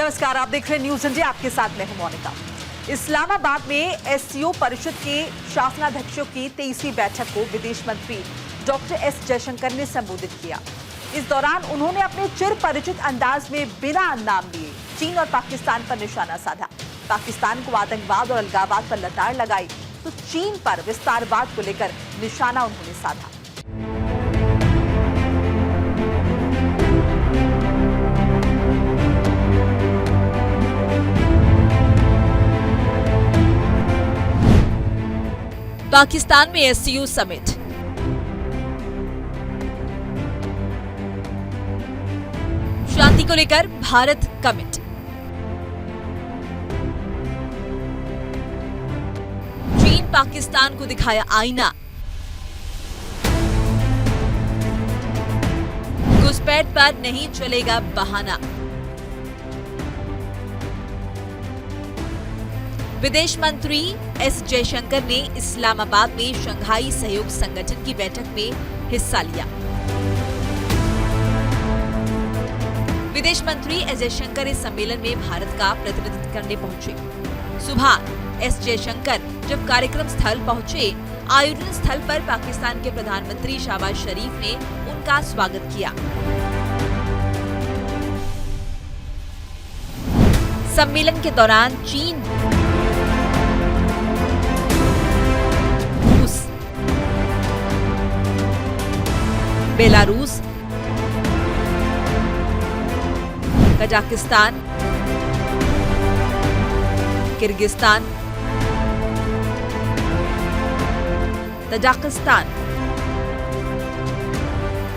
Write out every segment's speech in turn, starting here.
नमस्कार, आप देख रहे हैं न्यूज इंडिया, आपके साथ मैं हूं मोनिका। इस्लामाबाद में एससीओ परिषद के शासनाध्यक्षों की 23वीं बैठक को विदेश मंत्री डॉक्टर एस जयशंकर ने संबोधित किया। इस दौरान उन्होंने अपने चिर परिचित अंदाज में बिना नाम लिए चीन और पाकिस्तान पर निशाना साधा। पाकिस्तान को आतंकवाद और अलगाववाद पर लताड़ लगाई तो चीन पर विस्तारवाद को लेकर निशाना उन्होंने साधा। पाकिस्तान में एससीओ समिट। शांति को लेकर भारत कमिट। चीन पाकिस्तान को दिखाया आईना। घुसपैठ पर नहीं चलेगा बहाना। विदेश मंत्री एस जयशंकर ने इस्लामाबाद में शंघाई सहयोग संगठन की बैठक में हिस्सा लिया। विदेश मंत्री एस जयशंकर इस सम्मेलन में भारत का प्रतिनिधित्व करने पहुंचे। सुबह एस जयशंकर जब कार्यक्रम स्थल पहुंचे, आयोजन स्थल पर पाकिस्तान के प्रधानमंत्री शहबाज शरीफ ने उनका स्वागत किया। सम्मेलन के दौरान चीन, बेलारूस, कजाकिस्तान, किर्गिस्तान, तजाकिस्तान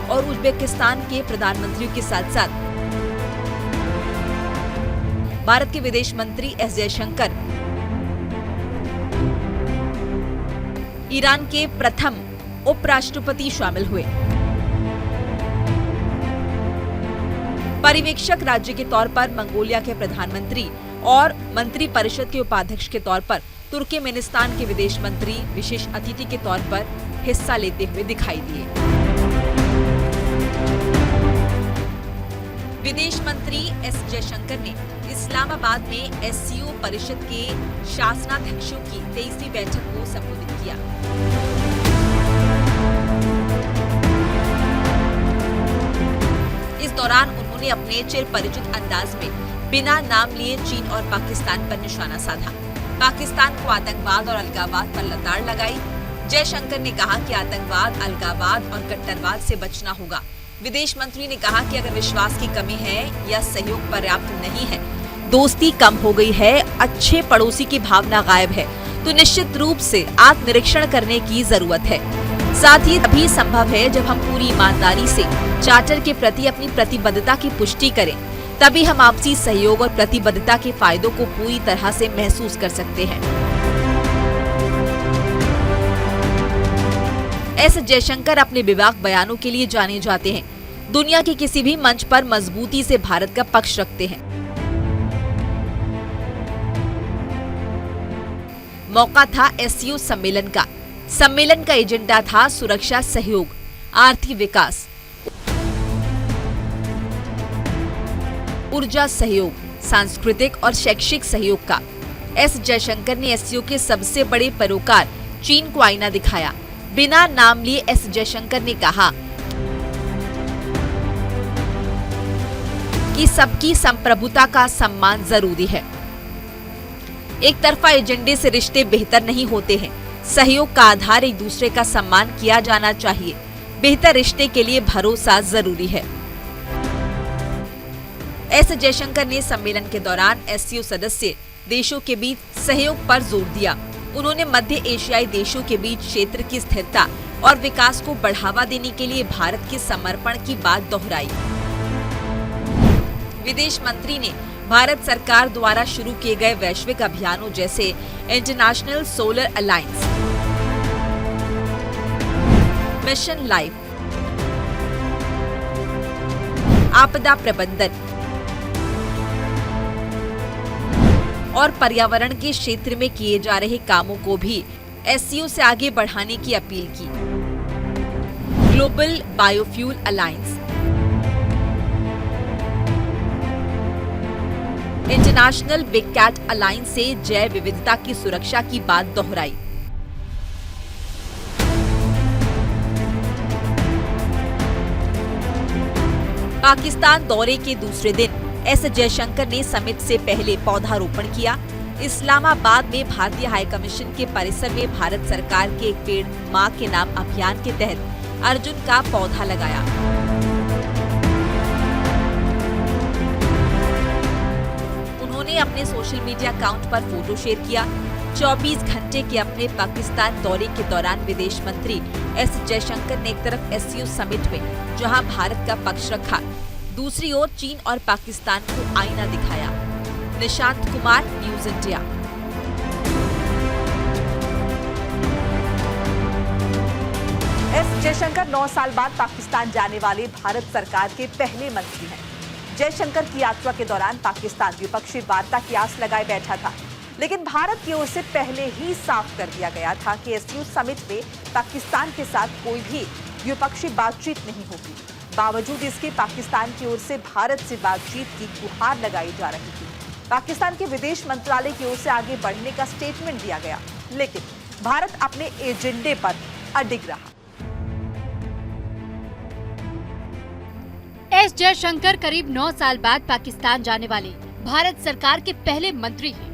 और उज्बेकिस्तान के प्रधानमंत्रियों के साथ साथ भारत के विदेश मंत्री एस जयशंकर ईरान के प्रथम उपराष्ट्रपति शामिल हुए। पर्यवेक्षक राज्य के तौर पर मंगोलिया के प्रधानमंत्री और मंत्री परिषद के उपाध्यक्ष के तौर पर तुर्कमेनिस्तान के विदेश मंत्री विशेष अतिथि के तौर पर हिस्सा लेते हुए दिखाई दिए। विदेश मंत्री एस जयशंकर ने इस्लामाबाद में एससीओ परिषद के शासनाध्यक्षों की 23वीं बैठक को संबोधित किया। इस दौरान उन्होंने अपने चिर परिचित अंदाज में बिना नाम लिए चीन और पाकिस्तान पर निशाना साधा। पाकिस्तान को आतंकवाद और अलगाववाद पर लताड़ लगाई। जयशंकर ने कहा कि आतंकवाद, अलगाववाद और कट्टरवाद से बचना होगा। विदेश मंत्री ने कहा कि अगर विश्वास की कमी है या सहयोग पर्याप्त नहीं है, दोस्ती कम हो गई है, अच्छे पड़ोसी की भावना गायब है, तो निश्चित रूप से आत्मनिरीक्षण करने की जरूरत है। साथ ही तभी संभव है जब हम पूरी ईमानदारी से चार्टर के प्रति अपनी प्रतिबद्धता की पुष्टि करें, तभी हम आपसी सहयोग और प्रतिबद्धता के फायदों को पूरी तरह से महसूस कर सकते हैं। एस जयशंकर अपने बेबाक बयानों के लिए जाने जाते हैं। दुनिया के किसी भी मंच पर मजबूती से भारत का पक्ष रखते हैं। मौका था एससीओ सम्मेलन का। सम्मेलन का एजेंडा था सुरक्षा सहयोग, आर्थिक विकास, ऊर्जा सहयोग, सांस्कृतिक और शैक्षिक सहयोग का। एस जयशंकर ने एससीओ के सबसे बड़े पैरोकार चीन को आईना दिखाया। बिना नाम लिए एस जयशंकर ने कहा कि सबकी संप्रभुता का सम्मान जरूरी है। एक तरफा एजेंडे से रिश्ते बेहतर नहीं होते हैं। सहयोग का आधार एक दूसरे का सम्मान किया जाना चाहिए। बेहतर रिश्ते के लिए भरोसा जरूरी है। एस जयशंकर ने सम्मेलन के दौरान एससीओ सदस्य देशों के बीच सहयोग पर जोर दिया। उन्होंने मध्य एशियाई देशों के बीच क्षेत्र की स्थिरता और विकास को बढ़ावा देने के लिए भारत के समर्पण की बात दोहराई। विदेश मंत्री ने भारत सरकार द्वारा शुरू किए गए वैश्विक अभियानों जैसे international solar alliance, mission life, आपदा प्रबंधन और पर्यावरण के क्षेत्र में किए जा रहे कामों को भी एससीओ से आगे बढ़ाने की अपील की। Global biofuel alliance, international big cat alliance से जैव विविधता की सुरक्षा की बात दोहराई। पाकिस्तान दौरे के दूसरे दिन एस जयशंकर ने समिट से पहले पौधारोपण किया। इस्लामाबाद में भारतीय हाई कमीशन के परिसर में भारत सरकार के एक पेड़ मां के नाम अभियान के तहत अर्जुन का पौधा लगाया। उन्होंने अपने सोशल मीडिया अकाउंट पर फोटो शेयर किया। 24 घंटे के अपने पाकिस्तान दौरे के दौरान विदेश मंत्री एस जयशंकर ने एक तरफ एससीओ समिट में जहां भारत का पक्ष रखा, दूसरी ओर चीन और पाकिस्तान को आईना दिखाया। Nishant Kumar, news India. S Jaishankar 9 साल बाद पाकिस्तान जाने वाले भारत सरकार के पहले मंत्री हैं। जयशंकर की यात्रा के दौरान पाकिस्तान द्विपक्षीय वार्ता की आस लगाए बैठा था, लेकिन भारत की ओर से पहले ही साफ कर दिया गया था कि एससीओ समिट में पाकिस्तान के साथ कोई भी द्विपक्षीय बातचीत नहीं होगी। बावजूद इसके पाकिस्तान की ओर से भारत से बातचीत की गुहार लगाई जा रही थी। पाकिस्तान के विदेश मंत्रालय की ओर से आगे बढ़ने का स्टेटमेंट दिया गया, लेकिन भारत अपने एजेंडे पर अडिग रहा। एस जयशंकर करीब 9 साल बाद पाकिस्तान जाने वाले भारत सरकार के पहले मंत्री हैं।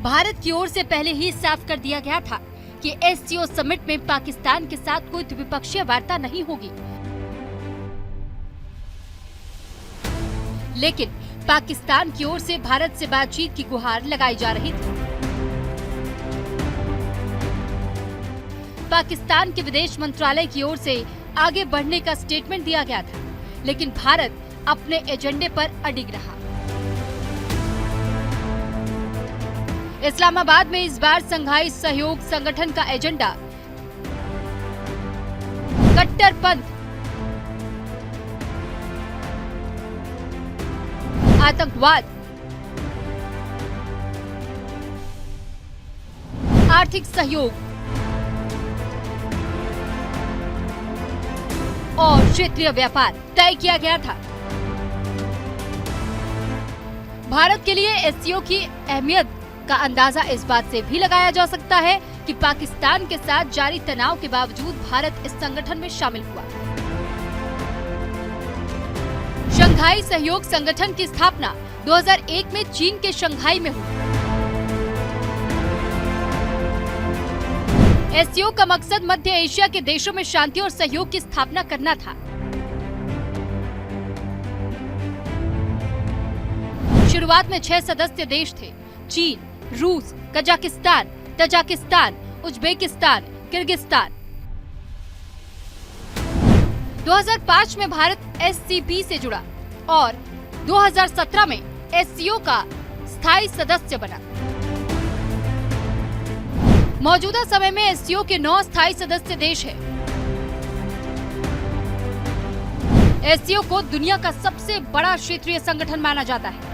भारत की ओर से पहले ही साफ कर दिया गया था कि एससीओ समिट में पाकिस्तान के साथ कोई द्विपक्षीय वार्ता नहीं होगी, लेकिन पाकिस्तान की ओर से भारत से बातचीत की गुहार लगाई जा रही थी। पाकिस्तान के विदेश मंत्रालय की ओर से आगे बढ़ने का स्टेटमेंट दिया गया था, लेकिन भारत अपने एजेंडे पर अडिग रहा। इस्लामाबाद में इस बार संघाई सहयोग संगठन का एजेंडा कट्टरपंथ, आतंकवाद, आर्थिक सहयोग और क्षेत्रीय व्यापार तय किया गया था। भारत के लिए एससीओ की अहमियत का अंदाजा इस बात से भी लगाया जा सकता है कि पाकिस्तान के साथ जारी तनाव के बावजूद भारत इस संगठन में शामिल हुआ। शंघाई सहयोग संगठन की स्थापना 2001 में चीन के शंघाई में हुई। एससीओ का मकसद मध्य एशिया के देशों में शांति और सहयोग की स्थापना करना था। शुरुआत में 6 सदस्य देश थे: चीन, रूस, कजाकिस्तान, तजाकिस्तान, उज्बेकिस्तान, किर्गिस्तान। 2005 में भारत एससीपी से जुड़ा और 2017 में एससीओ का स्थायी सदस्य बना। मौजूदा समय में एससीओ के 9 स्थायी सदस्य देश हैं। एससीओ को दुनिया का सबसे बड़ा क्षेत्रीय संगठन माना जाता है।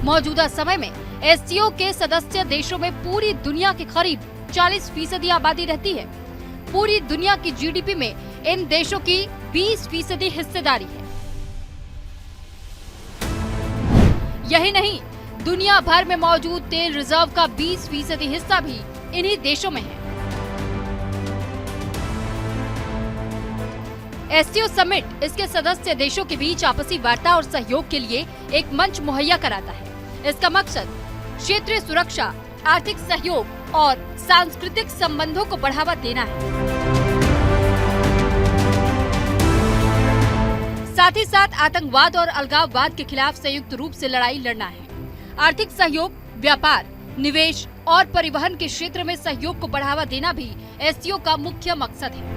मौजूदा समय में एससीओ के सदस्य देशों में पूरी दुनिया के करीब 40% आबादी रहती है। पूरी दुनिया की जीडीपी में इन देशों की 20% हिस्सेदारी है। यही नहीं, दुनिया भर में मौजूद तेल रिजर्व का 20% हिस्सा भी इन्हीं देशों में है। एससीओ समिट इसके सदस्य देशों के बीच आपसी वार्ता और सहयोग के लिए एक मंच मुहैया कराता है। इसका मकसद क्षेत्रीय सुरक्षा, आर्थिक सहयोग और सांस्कृतिक संबंधों को बढ़ावा देना है। साथ ही साथ आतंकवाद और अलगाववाद के खिलाफ संयुक्त रूप से लड़ाई लड़ना है। आर्थिक सहयोग, व्यापार, निवेश और परिवहन के क्षेत्र में सहयोग को बढ़ावा देना भी एससीओ का मुख्य मकसद है।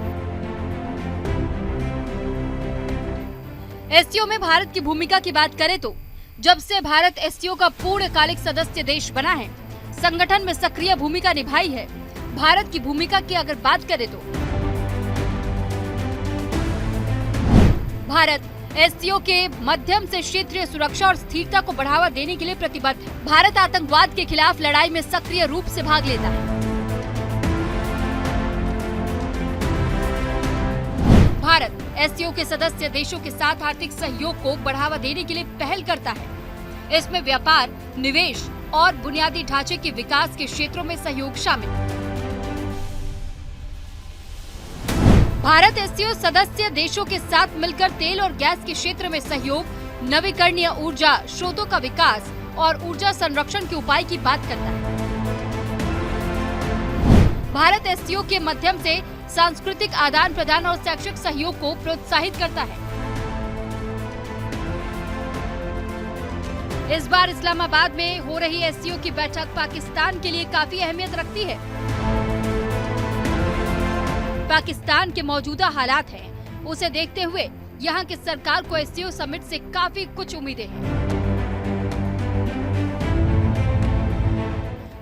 एससीओ में भारत की भूमिका की बात करें तो जब से भारत एससीओ का पूर्णकालिक सदस्य देश बना है, संगठन में सक्रिय भूमिका निभाई है। भारत की भूमिका की अगर बात करें तो भारत एससीओ के माध्यम से क्षेत्रीय सुरक्षा और स्थिरता को बढ़ावा देने के लिए प्रतिबद्ध है। भारत आतंकवाद के खिलाफ लड़ाई में सक्रिय रूप से भाग लेता है। भारत एससीओ के सदस्य देशों के साथ आर्थिक सहयोग को बढ़ावा देने के लिए पहल करता है। इसमें व्यापार, निवेश और बुनियादी ढांचे के विकास के क्षेत्रों में सहयोग शामिल है। भारत एससीओ सदस्य देशों के साथ मिलकर तेल और गैस के क्षेत्र में सहयोग, नवीकरणीय ऊर्जा स्रोतों का विकास और ऊर्जा संरक्षण के उपाय की बात करता है। भारत एससीओ के माध्यम से सांस्कृतिक आदान प्रदान और शैक्षिक सहयोग को प्रोत्साहित करता है। इस बार इस्लामाबाद में हो रही एससीओ की बैठक पाकिस्तान के लिए काफी अहमियत रखती है। पाकिस्तान के मौजूदा हालात हैं, उसे देखते हुए यहाँ की सरकार को एससीओ समिट से काफी कुछ उम्मीदें हैं।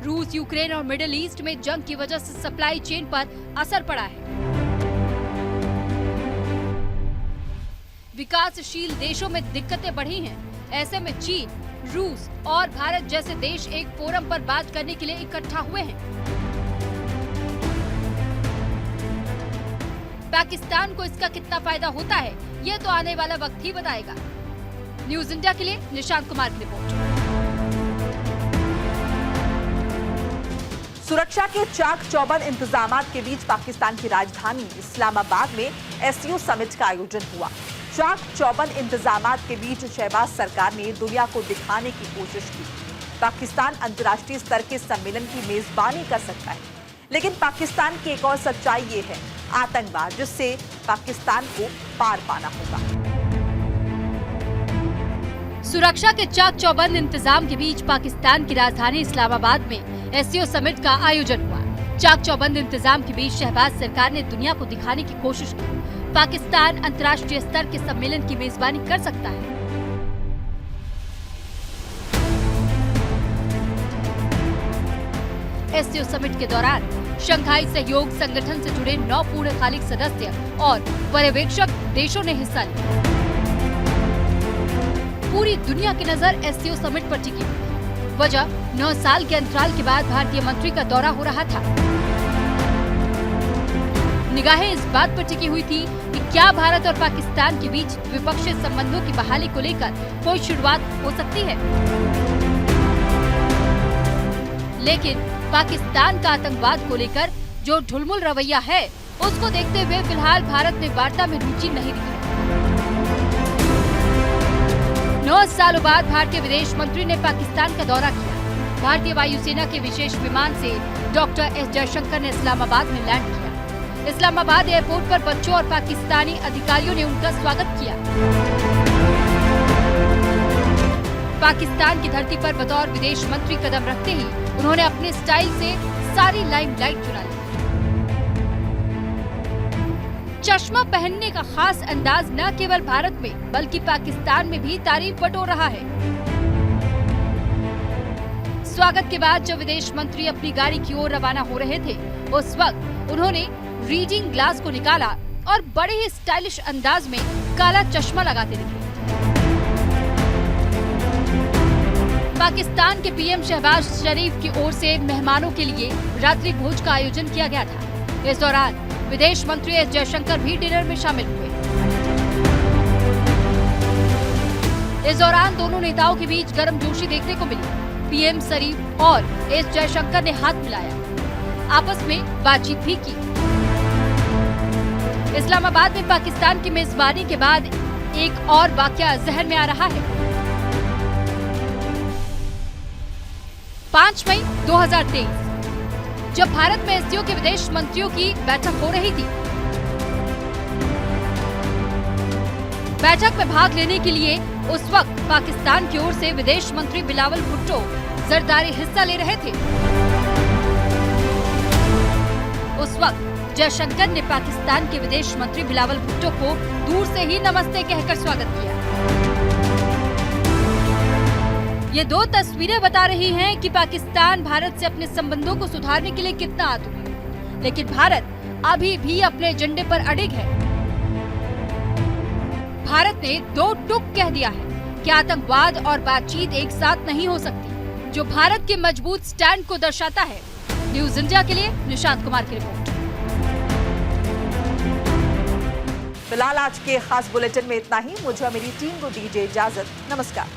रूस, यूक्रेन और मिडिल ईस्ट में जंग की वजह से सप्लाई चेन पर असर पड़ा है। विकासशील देशों में दिक्कतें बढ़ी हैं। ऐसे में चीन, रूस और भारत जैसे देश एक फोरम पर बात करने के लिए इकट्ठा हुए हैं। पाकिस्तान को इसका कितना फायदा होता है, यह तो आने वाला वक्त ही बताएगा। न्यूज़ इंडिया के लिए निशांत कुमार की रिपोर्ट। सुरक्षा के चाक चौबंद इंतजामात के बीच पाकिस्तान की राजधानी इस्लामाबाद में एससीओ समिट का आयोजन हुआ। चाक चौबंद इंतजामात के बीच शहबाज सरकार ने दुनिया को दिखाने की कोशिश की। पाकिस्तान अंतर्राष्ट्रीय स्तर के सम्मेलन की मेजबानी कर सकता है, लेकिन पाकिस्तान की एक और सच्चाई ये है, आतंकवाद, जिससे पाकिस्तान को पार पाना होगा। सुरक्षा के चाक चौबंद इंतजाम के बीच पाकिस्तान की राजधानी इस्लामाबाद में एससीओ समिट का आयोजन हुआ। चाक चौबंद इंतजाम के बीच शहबाज सरकार ने दुनिया को दिखाने की कोशिश की। पाकिस्तान अंतर्राष्ट्रीय स्तर के सम्मेलन की मेजबानी कर सकता है। एससीओ समिट के दौरान शंघाई सहयोग संगठन से जुड़े 9 पूर्णकालिक सदस्य और पर्यवेक्षक देशों ने हिस्सा लिया। पूरी दुनिया की नजर एससीओ समिट पर टिकी। वजह 9 साल के अंतराल के बाद भारतीय मंत्री का दौरा हो रहा था। निगाहें इस बात पर टिकी हुई थी कि क्या भारत और पाकिस्तान के बीच द्विपक्षीय संबंधों की बहाली को लेकर कोई शुरुआत हो सकती है। लेकिन पाकिस्तान का आतंकवाद को लेकर जो ढुलमुल रवैया है, उसको देखते हुए फिलहाल भारत ने वार्ता में रुचि नहीं दिखाई। 9 सालों बाद भारतीय विदेश मंत्री ने पाकिस्तान का दौरा किया। भारतीय वायुसेना के विशेष विमान से डॉक्टर एस जयशंकर ने इस्लामाबाद में लैंड किया। इस्लामाबाद एयरपोर्ट पर बच्चों और पाकिस्तानी अधिकारियों ने उनका स्वागत किया। पाकिस्तान की धरती पर बतौर विदेश मंत्री कदम रखते ही उन्होंने अपने स्टाइल से सारी लाइमलाइट चुरा ली। चश्मा पहनने का खास अंदाज न केवल भारत में बल्कि पाकिस्तान में भी तारीफ बटोर रहा है। स्वागत के बाद जब विदेश मंत्री अपनी गाड़ी की ओर रवाना हो रहे थे, उस वक्त उन्होंने रीडिंग ग्लास को निकाला और बड़े ही स्टाइलिश अंदाज में काला चश्मा लगाते दिखे। पाकिस्तान के पीएम शहबाज शरीफ की ओर से मेहमानों के लिए रात्रि भोज का आयोजन किया गया था। इस दौरान विदेश मंत्री एस जयशंकर भी डिनर में शामिल हुए। इस दौरान दोनों नेताओं के बीच गर्मजोशी देखने को मिली। पीएम शरीफ और एस जयशंकर ने हाथ मिलाया, आपस में बातचीत भी की। इस्लामाबाद में पाकिस्तान की मेजबानी के बाद एक और वाकया जहन में आ रहा है। 5 मई 2023 जब भारत में एससीओ के विदेश मंत्रियों की बैठक हो रही थी। बैठक में भाग लेने के लिए उस वक्त पाकिस्तान की ओर से विदेश मंत्री बिलावल भुट्टो जरदारी हिस्सा ले रहे थे। उस वक्त जयशंकर ने पाकिस्तान के विदेश मंत्री बिलावल भुट्टो को दूर से ही नमस्ते कहकर स्वागत किया। ये 2 तस्वीरें बता रही हैं कि पाकिस्तान भारत से अपने संबंधों को सुधारने के लिए कितना आतुर है, लेकिन भारत अभी भी अपने एजेंडे पर अड़िग है। भारत ने 2 टूक कह दिया है कि आतंकवाद और बातचीत एक साथ नहीं हो सकती, जो भारत के मजबूत स्टैंड को दर्शाता है। न्यूज़ इंडिया के लिए निशांत कुमार की रिपोर्ट। फिलहाल आज के खास बुलेटिन में इतना ही। मुझे और मेरी टीम को दीजिए इजाजत। नमस्कार।